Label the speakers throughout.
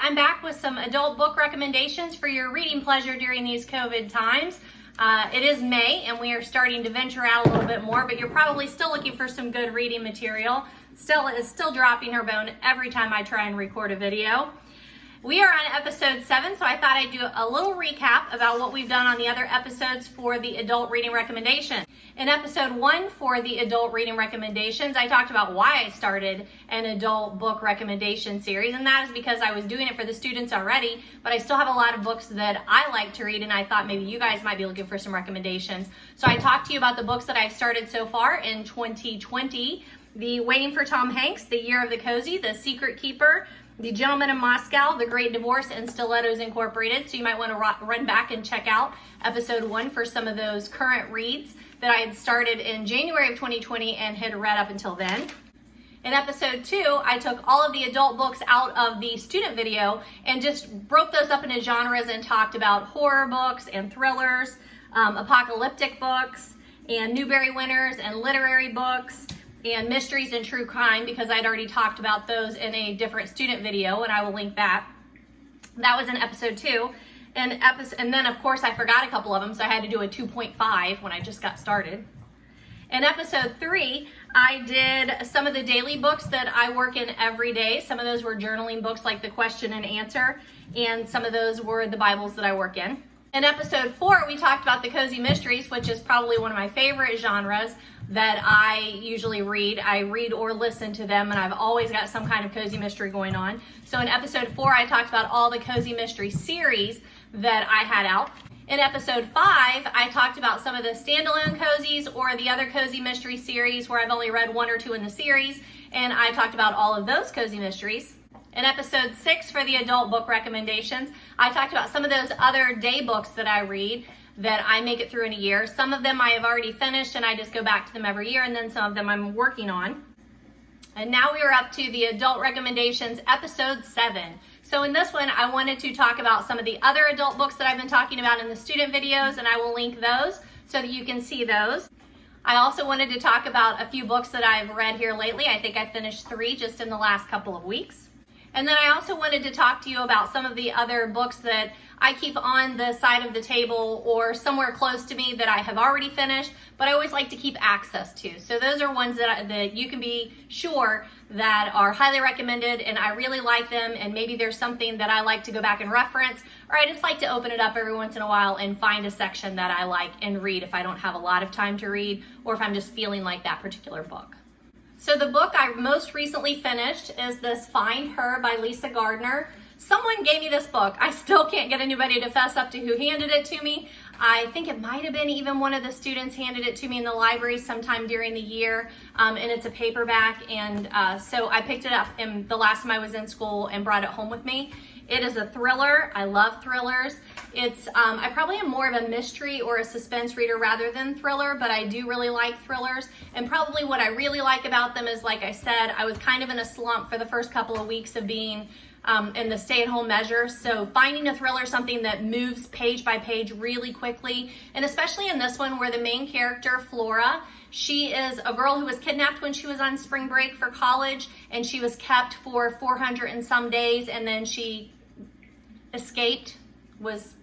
Speaker 1: I'm back with some adult book recommendations for your reading pleasure during these COVID times. It is May and we are starting to venture out a little bit more, but you're probably still looking for some good reading material. Stella is still dropping her bone every time I try and record a video. We are on episode 7, so I thought I'd do a little recap about what we've done on the other episodes for the adult reading recommendation. In episode 1 for the adult reading recommendations, I talked about why I started an adult book recommendation series, and that is because I was doing it for the students already, but I still have a lot of books that I like to read, and I thought maybe you guys might be looking for some recommendations. So I talked to you about the books that I've started so far in 2020, the Waiting for Tom Hanks, The Year of the Cozy, The Secret Keeper, The Gentleman in Moscow, The Great Divorce, and Stilettos Incorporated. So you might want to run back and check out episode 1 for some of those current reads that I had started in January of 2020 and had read up until then. In episode 2, I took all of the adult books out of the student video and just broke those up into genres and talked about horror books and thrillers, apocalyptic books, and Newbery winners and literary books, and mysteries and true crime, because I'd already talked about those in a different student video, and I will link that. That was in episode 2. And then, of course, I forgot a couple of them, so I had to do a 2.5 when I just got started. In episode 3, I did some of the daily books that I work in every day. Some of those were journaling books like the question and answer, and some of those were the Bibles that I work in. In episode 4, we talked about the cozy mysteries, which is probably one of my favorite genres that I usually read. I read or listen to them, and I've always got some kind of cozy mystery going on. So in episode 4, I talked about all the cozy mystery series that I had out. In episode 5, I talked about some of the standalone cozies or the other cozy mystery series where I've only read 1 or 2 in the series, and I talked about all of those cozy mysteries. In episode 6 for the adult book recommendations, I talked about some of those other day books that I read that I make it through in a year. Some of them I have already finished and I just go back to them every year, and then some of them I'm working on. And now we are up to the adult recommendations, episode 7. So in this one, I wanted to talk about some of the other adult books that I've been talking about in the student videos, and I will link those so that you can see those. I also wanted to talk about a few books that I've read here lately. I think I finished 3 just in the last couple of weeks. And then I also wanted to talk to you about some of the other books that I keep on the side of the table or somewhere close to me that I have already finished, but I always like to keep access to. So those are ones that you can be sure that are highly recommended and I really like them, and maybe there's something that I like to go back and reference, or I just like to open it up every once in a while and find a section that I like and read if I don't have a lot of time to read or if I'm just feeling like that particular book. So the book I most recently finished is this Find Her by Lisa Gardner. Someone gave me this book. I still can't get anybody to fess up to who handed it to me. I think it might have been even one of the students handed it to me in the library sometime during the year, and it's a paperback, and so I picked it up the last time I was in school and brought it home with me. It is a thriller. I love thrillers. It's I probably am more of a mystery or a suspense reader rather than thriller, but I do really like thrillers. And probably what I really like about them is, like I said, I was kind of in a slump for the first couple of weeks of being in the stay-at-home measure. So finding a thriller, something that moves page by page really quickly, and especially in this one where the main character, Flora, she is a girl who was kidnapped when she was on spring break for college, and she was kept for 400 and some days, and then she escaped, was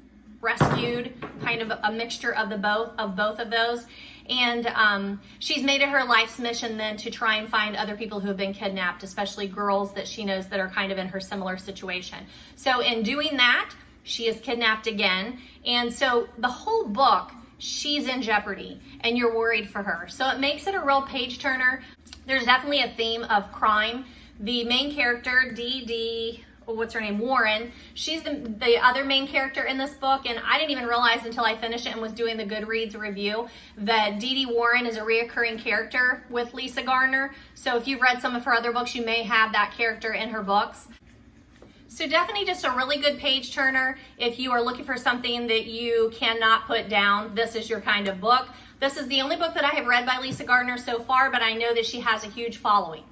Speaker 1: rescued, kind of a mixture of both of those. And she's made it her life's mission then to try and find other people who have been kidnapped, especially girls that she knows that are kind of in her similar situation. So in doing that, she is kidnapped again. And so the whole book, she's in jeopardy and you're worried for her. So it makes it a real page turner. There's definitely a theme of crime. The main character, what's her name, Warren, she's the other main character in this book, and I didn't even realize until I finished it and was doing the Goodreads review that Dee Warren is a reoccurring character with Lisa Gardner. So if you've read some of her other books, you may have that character in her books. So definitely just a really good page turner. If you are looking for something that you cannot put down, this is your kind of book. This is the only book that I have read by Lisa Gardner so far, but I know that she has a huge following.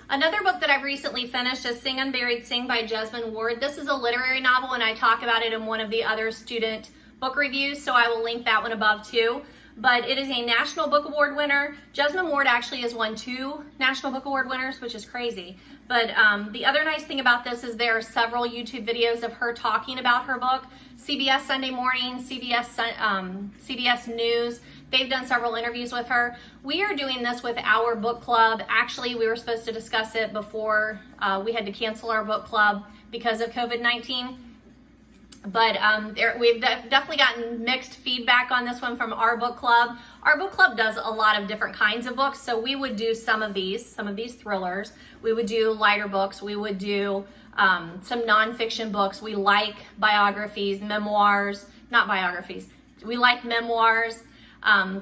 Speaker 1: Another book that I've recently finished is Sing, Unburied, Sing by Jesmyn Ward. This is a literary novel, and I talk about it in one of the other student book reviews, so I will link that one above too. but it is a National Book Award winner. Jesmyn Ward actually has won 2 National Book Award winners, which is crazy. But the other nice thing about this is there are several YouTube videos of her talking about her book. CBS Sunday Morning, CBS News, they've done several interviews with her. We are doing this with our book club. Actually, we were supposed to discuss it before we had to cancel our book club because of COVID-19. But we've definitely gotten mixed feedback on this one from our book club. Our book club does a lot of different kinds of books, so we would do some of these thrillers. We would do lighter books. We would do some nonfiction books. We like biographies, memoirs, not biographies. We like memoirs.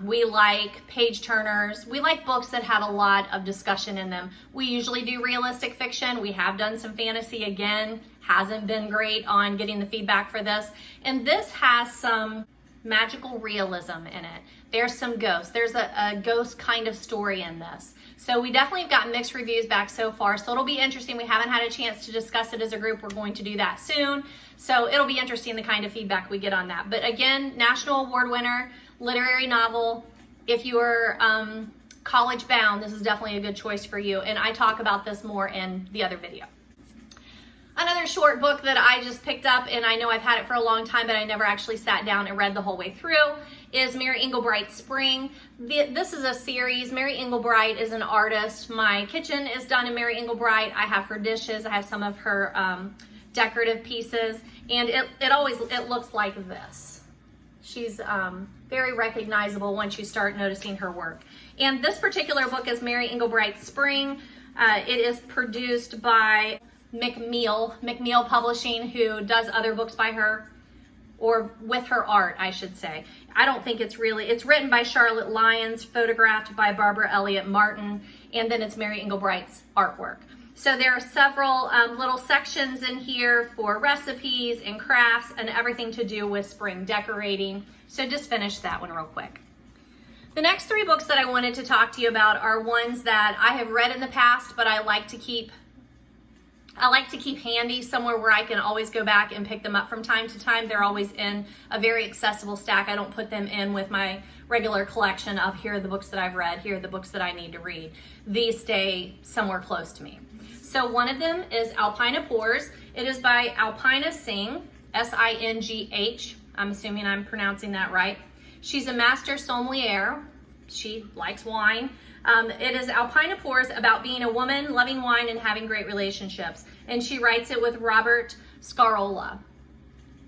Speaker 1: We like page turners. We like books that have a lot of discussion in them. We usually do realistic fiction. We have done some fantasy again. Hasn't been great on getting the feedback for this. And this has some magical realism in it. There's some ghosts. There's a ghost kind of story in this. So we definitely have gotten mixed reviews back so far. So it'll be interesting. We haven't had a chance to discuss it as a group. We're going to do that soon. So it'll be interesting the kind of feedback we get on that. But again, National Award winner, literary novel. If you are college bound, this is definitely a good choice for you. And I talk about this more in the other video. Another short book that I just picked up, and I know I've had it for a long time, but I never actually sat down and read the whole way through, is Mary Engelbreit's Spring. This is a series. Mary Engelbreit is an artist. My kitchen is done in Mary Engelbreit. I have her dishes. I have some of her decorative pieces, and it looks like this. She's very recognizable once you start noticing her work. And this particular book is Mary Engelbreit's Spring. It is produced by McMeel Publishing, who does other books by her, or with her art, I should say. I don't think it's written by Charlotte Lyons, photographed by Barbara Elliott Martin, and then it's Mary Engelbreit's artwork. So there are several little sections in here for recipes and crafts and everything to do with spring decorating. So just finish that one real quick. The next 3 books that I wanted to talk to you about are ones that I have read in the past, but I like to keep handy somewhere where I can always go back and pick them up from time to time. They're always in a very accessible stack. I don't put them in with my regular collection of here are the books that I've read, here are the books that I need to read. These stay somewhere close to me. So one of them is Alpana Pours. It is by Alpana Singh, S-I-N-G-H. I'm assuming I'm pronouncing that right. She's a master sommelier. She likes wine. It is Alpana Pours, about being a woman, loving wine, and having great relationships. And she writes it with Robert Scarola.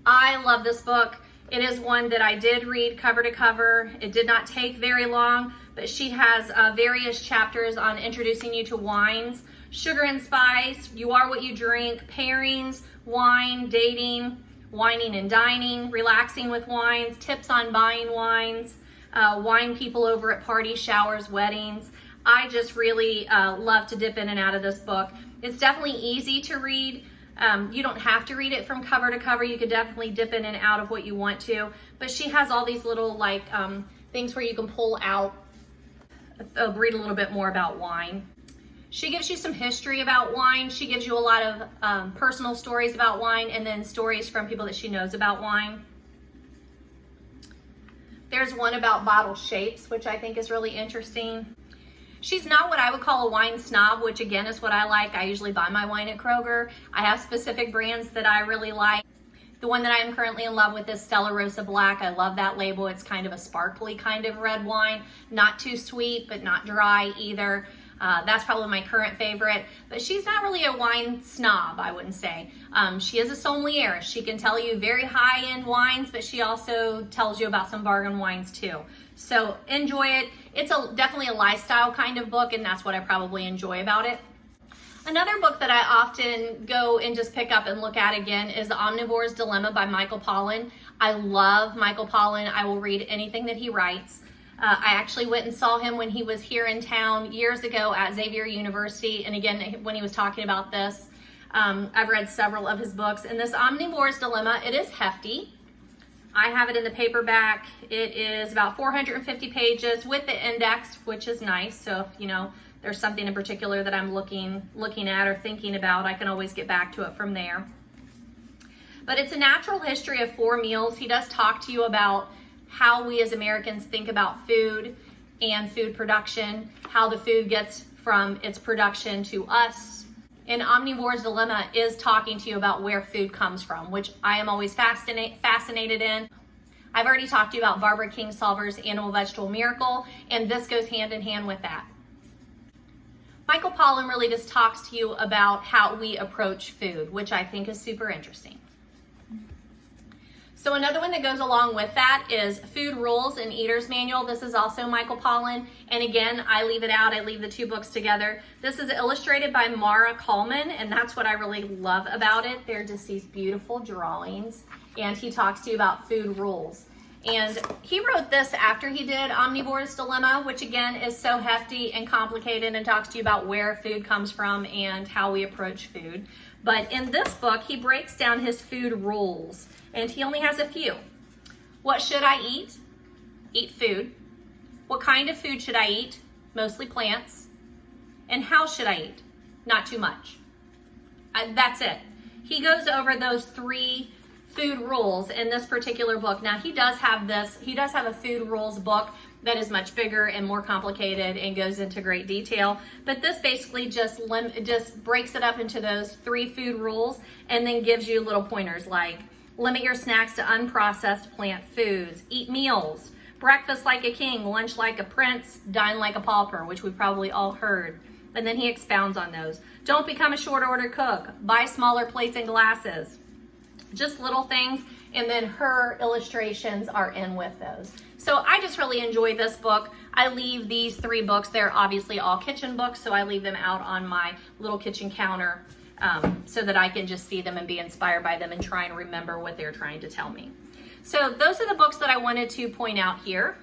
Speaker 1: I love this book. It is one that I did read cover to cover. It did not take very long, but she has various chapters on introducing you to wines, sugar and spice, you are what you drink, pairings, wine, dating, wining and dining, relaxing with wines, tips on buying wines, wine people over at parties, showers, weddings. I just really love to dip in and out of this book. It's definitely easy to read. You don't have to read it from cover to cover. You could definitely dip in and out of what you want to. But she has all these little things where you can pull out, read a little bit more about wine. She gives you some history about wine. She gives you a lot of personal stories about wine, and then stories from people that she knows about wine. There's one about bottle shapes, which I think is really interesting. She's not what I would call a wine snob, which again is what I like. I usually buy my wine at Kroger. I have specific brands that I really like. The one that I am currently in love with is Stella Rosa Black. I love that label. It's kind of a sparkly kind of red wine. Not too sweet, but not dry either. That's probably my current favorite, but she's not really a wine snob, I wouldn't say. She is a sommelier. She can tell you very high-end wines, but she also tells you about some bargain wines too. So enjoy it. It's definitely a lifestyle kind of book, and that's what I probably enjoy about it. Another book that I often go and just pick up and look at again is The Omnivore's Dilemma by Michael Pollan. I love Michael Pollan. I will read anything that he writes. I actually went and saw him when he was here in town years ago at Xavier University. And again, when he was talking about this, I've read several of his books. And this Omnivore's Dilemma, it is hefty. I have it in the paperback. It is about 450 pages with the index, which is nice. So if, there's something in particular that I'm looking at or thinking about, I can always get back to it from there. But it's a natural history of 4 meals. He does talk to you about how we as Americans think about food and food production, how the food gets from its production to us. And Omnivore's Dilemma is talking to you about where food comes from, which I am always fascinated in. I've already talked to you about Barbara Kingsolver's Animal Vegetable Miracle, and this goes hand in hand with that. Michael Pollan really just talks to you about how we approach food, which I think is super interesting. So another one that goes along with that is Food Rules and Eater's Manual. This is also Michael Pollan. And again, I leave it out. I leave the two books together. This is illustrated by Mara Kalman, and that's what I really love about it. They're just these beautiful drawings. And he talks to you about food rules. And he wrote this after he did Omnivore's Dilemma, which again is so hefty and complicated and talks to you about where food comes from and how we approach food. But in this book, he breaks down his food rules, and he only has a few. What should I eat? Eat food. What kind of food should I eat? Mostly plants. And how should I eat? Not too much. That's it. He goes over those 3 food rules in this particular book. Now he does have a food rules book that is much bigger and more complicated and goes into great detail. But this basically just breaks it up into those 3 food rules and then gives you little pointers like limit your snacks to unprocessed plant foods, eat meals, breakfast like a king, lunch like a prince, dine like a pauper, which we've probably all heard. And then he expounds on those. Don't become a short order cook, buy smaller plates and glasses. Just little things, and then her illustrations are in with those. So I just really enjoy this book. I leave these 3 books, they're obviously all kitchen books, so I leave them out on my little kitchen counter so that I can just see them and be inspired by them and try and remember what they're trying to tell me. So those are the books that I wanted to point out here.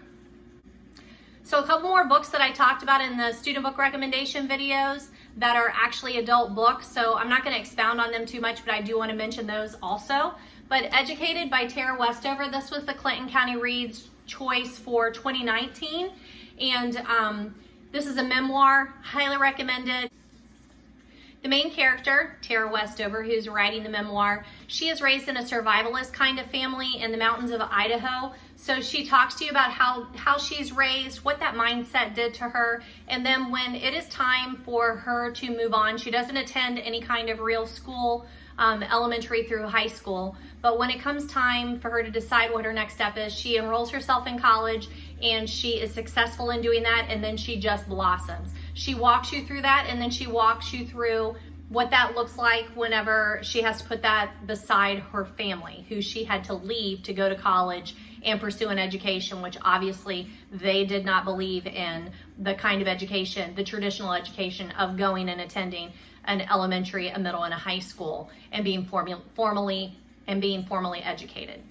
Speaker 1: So a couple more books that I talked about in the student book recommendation videos that are actually adult books. So I'm not going to expound on them too much, but I do want to mention those also. But Educated by Tara Westover, this was the Clinton County Reads choice for 2019. And this is a memoir, highly recommended. The main character, Tara Westover, who's writing the memoir, she is raised in a survivalist kind of family in the mountains of Idaho. So she talks to you about how she's raised, what that mindset did to her, and then when it is time for her to move on, she doesn't attend any kind of real school, elementary through high school, but when it comes time for her to decide what her next step is, she enrolls herself in college, and she is successful in doing that, and then she just blossoms. She walks you through that, and then she walks you through what that looks like whenever she has to put that beside her family, who she had to leave to go to college and pursue an education, which obviously they did not believe in the kind of education, the traditional education of going and attending an elementary, a middle, and a high school and being formally educated.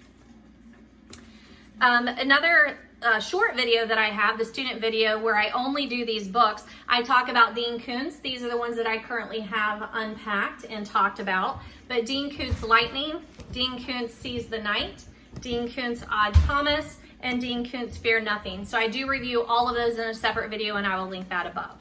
Speaker 1: Another short video that I have, the student video where I only do these books, I talk about Dean Koontz. These are the ones that I currently have unpacked and talked about. But Dean Koontz Lightning, Dean Koontz Sees the Night, Dean Koontz Odd Thomas, and Dean Koontz Fear Nothing. So I do review all of those in a separate video, and I will link that above.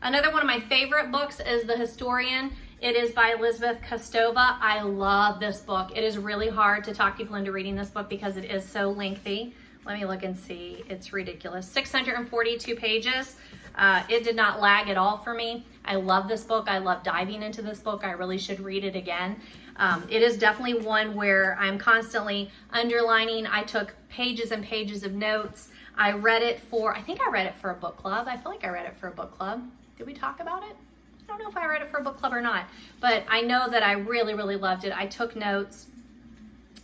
Speaker 1: Another one of my favorite books is The Historian. It is by Elizabeth Kostova. I love this book. It is really hard to talk people into reading this book because it is so lengthy. Let me look and see. It's ridiculous. 642 pages. It did not lag at all for me. I love this book. I love diving into this book. I really should read it again. It is definitely one where I'm constantly underlining. I took pages and pages of notes. I think I read it for a book club. I feel like I read it for a book club. Did we talk about it? I don't know if I read it for a book club or not, but I know that I really, really loved it. I took notes,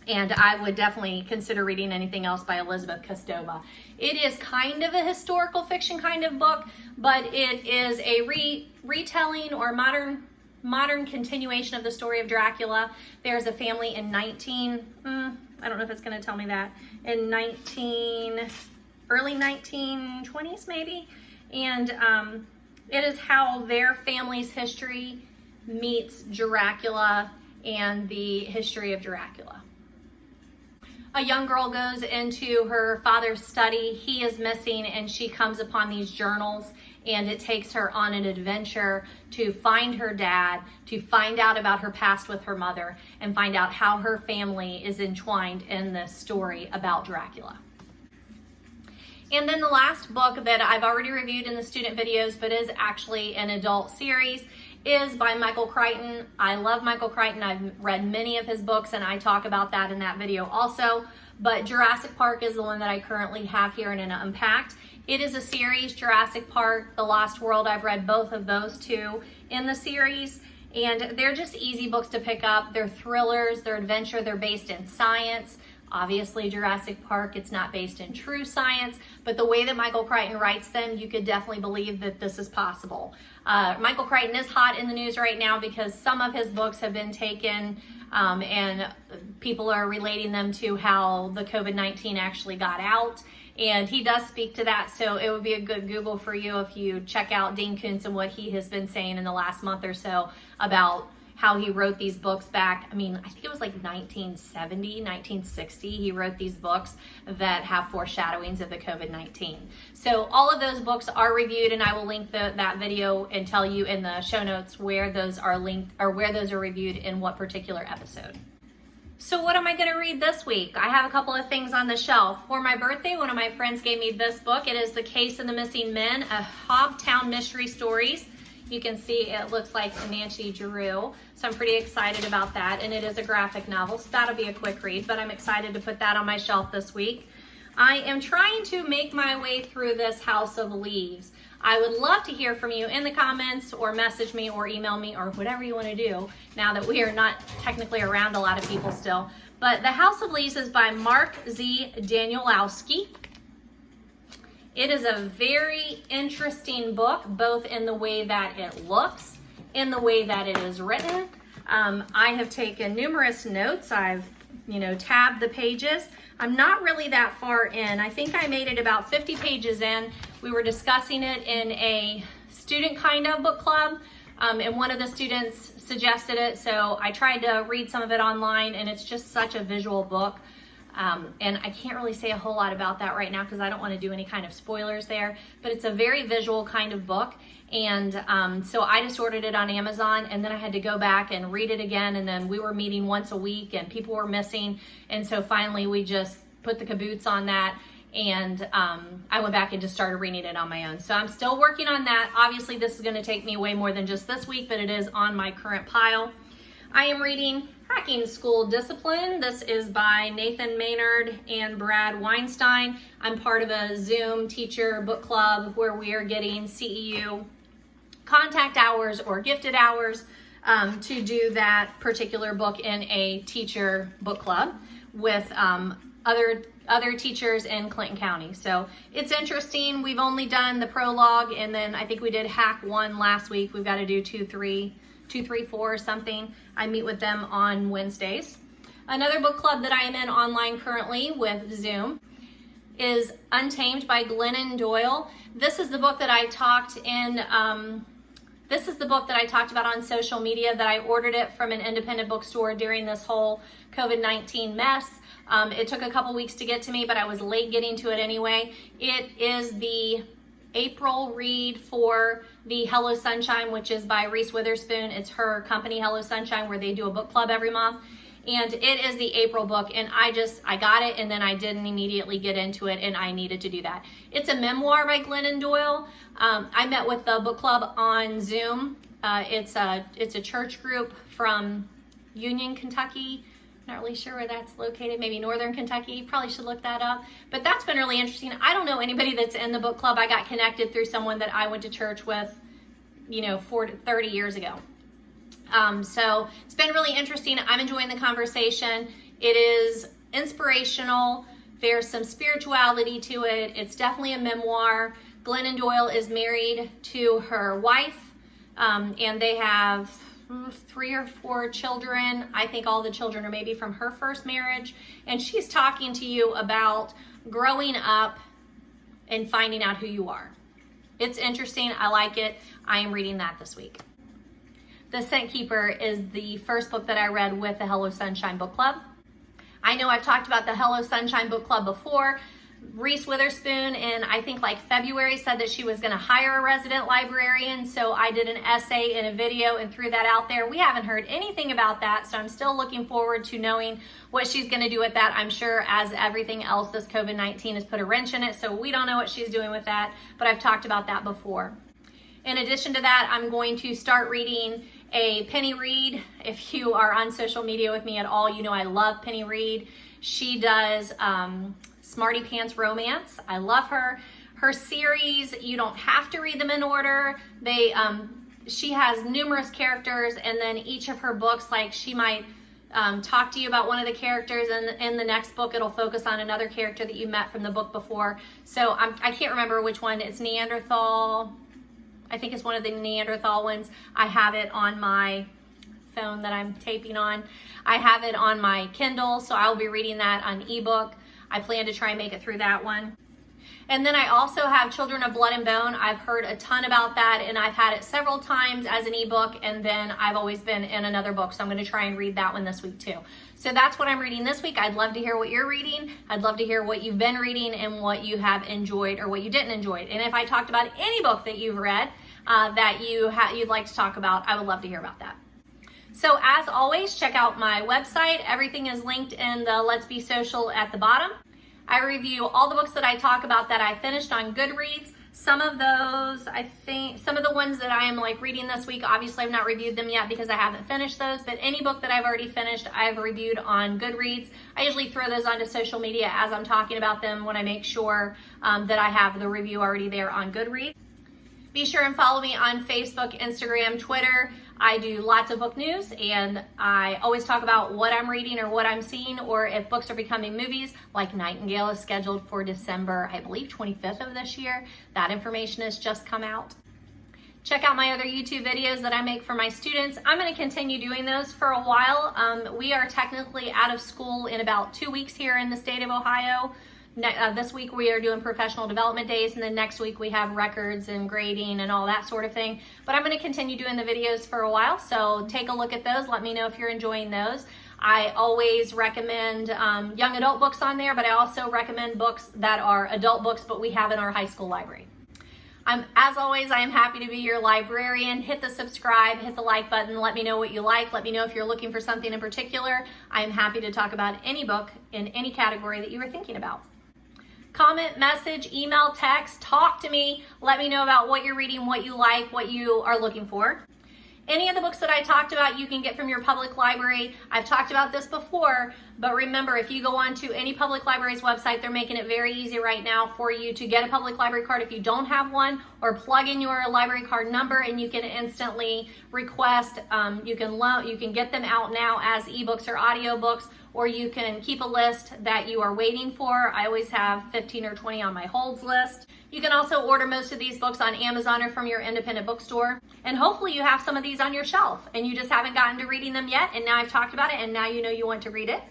Speaker 1: and I would definitely consider reading anything else by Elizabeth Kostova. It is kind of a historical fiction kind of book, but it is a retelling or modern continuation of the story of Dracula. There's a family in I don't know if it's going to tell me that, in early 1920s maybe, and it is how their family's history meets Dracula and the history of Dracula. A young girl goes into her father's study. He is missing, and she comes upon these journals, and it takes her on an adventure to find her dad, to find out about her past with her mother, and find out how her family is entwined in this story about Dracula. And then the last book that I've already reviewed in the student videos, but is actually an adult series, is by Michael Crichton. I love Michael Crichton. I've read many of his books, and I talk about that in that video also. But Jurassic Park is the one that I currently have here in an Unpacked. It is a series, Jurassic Park, The Lost World. I've read both of those two in the series, and they're just easy books to pick up. They're thrillers, they're adventure, they're based in science. Obviously, Jurassic Park, it's not based in true science, but the way that Michael Crichton writes them, you could definitely believe that this is possible. Michael Crichton is hot in the news right now because some of his books have been taken and people are relating them to how the COVID-19 actually got out. And he does speak to that, so it would be a good Google for you if you check out Dean Koontz and what he has been saying in the last month or so about how he wrote these books back. I mean, I think it was like 1970, 1960, he wrote these books that have foreshadowings of the COVID-19. So all of those books are reviewed, and I will link that video and tell you in the show notes where those are linked or where those are reviewed in what particular episode. So what am I going to read this week? I have a couple of things on the shelf. For my birthday, one of my friends gave me this book. It is The Case of the Missing Men, a Hobtown Mystery Stories. You can see it looks like Nancy Drew, so I'm pretty excited about that, and it is a graphic novel, so that'll be a quick read, but I'm excited to put that on my shelf this week. I am trying to make my way through this House of Leaves. I would love to hear from you in the comments, or message me, or email me, or whatever you want to do now that we are not technically around a lot of people still. But The House of Leaves is by Mark Z. Danielowski. It is a very interesting book, both in the way that it looks, in the way that it is written. I have taken numerous notes. I've, tabbed the pages. I'm not really that far in. I think I made it about 50 pages in. We were discussing it in a student kind of book club, and one of the students suggested it, so I tried to read some of it online, and it's just such a visual book. And I can't really say a whole lot about that right now because I don't want to do any kind of spoilers there, but it's a very visual kind of book. And so I just ordered it on Amazon, and then I had to go back and read it again. And then we were meeting once a week and people were missing. And so finally we just put the caboose on that. And I went back and just started reading it on my own. So I'm still working on that. Obviously this is going to take me way more than just this week, but it is on my current pile. I am reading Hacking School Discipline. This is by Nathan Maynard and Brad Weinstein. I'm part of a Zoom teacher book club where we are getting CEU contact hours or gifted hours to do that particular book in a teacher book club with other teachers in Clinton County. So it's interesting. We've only done the prologue, and then I think we did Hack 1 last week. We've got to do 2, 3, 4 or something. I meet with them on Wednesdays. Another book club that I am in online currently with Zoom is Untamed by Glennon Doyle. This is the book that I talked about on social media, that I ordered it from an independent bookstore during this whole COVID-19 mess. It took a couple weeks to get to me, but I was late getting to it anyway. It is the April read for the Hello Sunshine, which is by Reese Witherspoon. It's her company, Hello Sunshine, where they do a book club every month. And it is the April book, and I got it, and then I didn't immediately get into it, and I needed to do that. It's a memoir by Glennon Doyle. I met with the book club on Zoom. It's a church group from Union, Kentucky. Not really sure where that's located, maybe Northern Kentucky. Probably should look that up. But that's been really interesting. I don't know anybody that's in the book club. I got connected through someone that I went to church with, 30 years ago. So it's been really interesting. I'm enjoying the conversation. It is inspirational. There's some spirituality to it. It's definitely a memoir. Glennon Doyle is married to her wife, and they have 3 or 4 children. I think all the children are maybe from her first marriage. And she's talking to you about growing up and finding out who you are. It's interesting. I like it. I am reading that this week. The Scent Keeper is the first book that I read with the Hello Sunshine Book Club. I know I've talked about the Hello Sunshine Book Club before. Reese Witherspoon in, I think like February, said that she was going to hire a resident librarian. So I did an essay in a video and threw that out there. We haven't heard anything about that. So I'm still looking forward to knowing what she's going to do with that. I'm sure, as everything else, this COVID-19 has put a wrench in it. So we don't know what she's doing with that, but I've talked about that before. In addition to that, I'm going to start reading a Penny Reed. If you are on social media with me at all, you know I love Penny Reed. She does Smarty Pants Romance. I love her. Her series, you don't have to read them in order. She has numerous characters, and then each of her books, like she might talk to you about one of the characters, and in the next book it'll focus on another character that you met from the book before. So I can't remember which one. It's Neanderthal. I think it's one of the Neanderthal ones. I have it on my phone that I'm taping on. I have it on my Kindle, so I will be reading that on ebook. I plan to try and make it through that one. And then I also have Children of Blood and Bone. I've heard a ton about that, and I've had it several times as an ebook, and then I've always been in another book, so I'm going to try and read that one this week too. So that's what I'm reading this week. I'd love to hear what you're reading. I'd love to hear what you've been reading and what you have enjoyed or what you didn't enjoy. And if I talked about any book that you've read that you'd like to talk about, I would love to hear about that. So as always, check out my website. Everything is linked in the Let's Be Social at the bottom. I review all the books that I talk about that I finished on Goodreads. Some of those, I think, some of the ones that I am like reading this week, obviously I've not reviewed them yet because I haven't finished those, but any book that I've already finished, I've reviewed on Goodreads. I usually throw those onto social media as I'm talking about them when I make sure that I have the review already there on Goodreads. Be sure and follow me on Facebook, Instagram, Twitter. I do lots of book news, and I always talk about what I'm reading or what I'm seeing, or if books are becoming movies, like Nightingale is scheduled for December, I believe 25th of this year. That information has just come out. Check out my other YouTube videos that I make for my students. I'm going to continue doing those for a while. We are technically out of school in about 2 weeks here in the state of Ohio. This week we are doing professional development days, and then next week we have records and grading and all that sort of thing. But I'm going to continue doing the videos for a while, so take a look at those. Let me know if you're enjoying those. I always recommend young adult books on there, but I also recommend books that are adult books but we have in our high school library. As always, I am happy to be your librarian. Hit the subscribe, hit the like button. Let me know what you like. Let me know if you're looking for something in particular. I am happy to talk about any book in any category that you were thinking about. Comment, message, email, text, talk to me. Let me know about what you're reading, what you like, what you are looking for. Any of the books that I talked about you can get from your public library. I've talked about this before, but remember, if you go onto any public library's website, they're making it very easy right now for you to get a public library card if you don't have one, or plug in your library card number and you can instantly request. You can get them out now as ebooks or audiobooks, or you can keep a list that you are waiting for. I always have 15 or 20 on my holds list. You can also order most of these books on Amazon or from your independent bookstore. And hopefully you have some of these on your shelf and you just haven't gotten to reading them yet, and now I've talked about it and now you know you want to read it.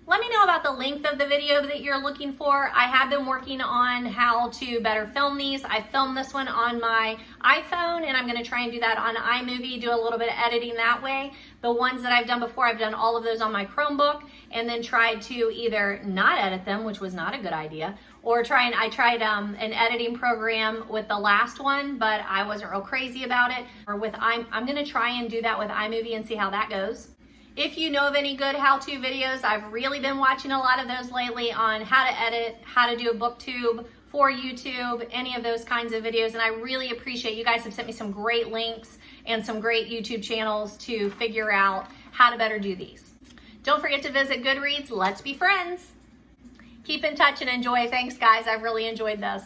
Speaker 1: Let me know about the length of the video that you're looking for. I have been working on how to better film these. I filmed this one on my iPhone, and I'm going to try and do that on iMovie, do a little bit of editing that way. The ones that I've done before, I've done all of those on my Chromebook and then tried to either not edit them, which was not a good idea, or I tried an editing program with the last one, but I wasn't real crazy about it. Or I'm going to try and do that with iMovie and see how that goes. If you know of any good how-to videos, I've really been watching a lot of those lately on how to edit, how to do a booktube for YouTube, any of those kinds of videos, and I really appreciate you guys have sent me some great links and some great YouTube channels to figure out how to better do these. Don't forget to visit Goodreads. Let's be friends. Keep in touch and enjoy. Thanks, guys. I've really enjoyed this.